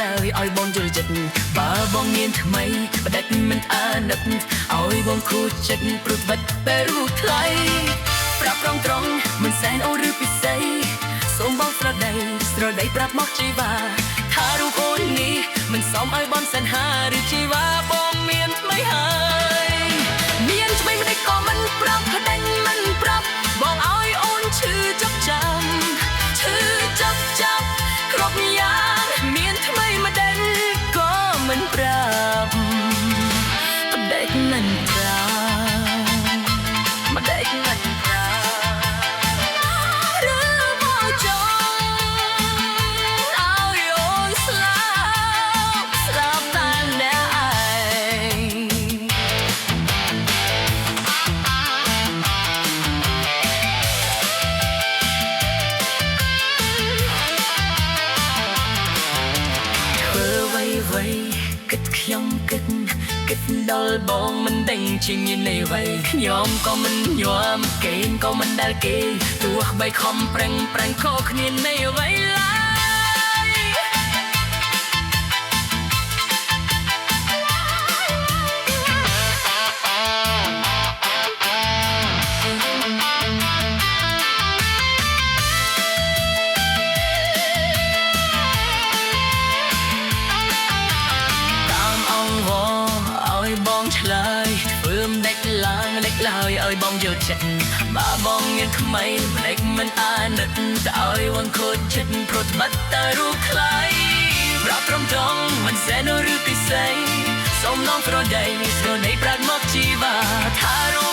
លើយឲ្យបងយល់ចិត្តបើបងមានថ្មីបដិទ្ធមិនអាណិតឲ្យបងខូចចិត្តព្រោះបាត់ពេលរូបថ្លៃប្រាប់ត្រង់មិនសែនអូនឬពិសេសសូមបងស្រដីប្រាប់មកជីវ៉ាថារូបអូននេះមិនសមឲ្យបងសែនហាឬជីវ៉ាបងមានថ្មីហើយមានថ្មីមិនได้ក៏មិនប្រាប់ក៏ដេញមិនប្រាប់បងឲ្យអូនឈឺចុកចាំគ្រប់យ៉ាងមានថ្មីមិនដេញក៏មិនប្រាប់បដិទ្ធមិនប្រាប់បដិទ្ធមិនប្រាប់ឬមកចង់ឲ្យអូនស្លាប់តែអ្នកឯងគិតខ្ញុំគិតដល់បងមិនដឹងជាញនៃវ័យខ្ញុំក៏មិនញោមគេក៏មិនដែលគេទោះបីខំប្រឹងខកគ្នានៃអ្វីឡើយបងឆ្លើយធ្វើមិនដេចឡើយឲ្យបងយល់ចិត្តបើបងមានថ្មីមិនដេចមិនអាណិតទៅឲ្យវងខូចចិត្តព្រោះបាត់តែរូបថ្លៃប្រាប់ត្រង់មិនសែនឬពិសេសសូមលងស្រដីប្រាប់មកជីវ៉ាថា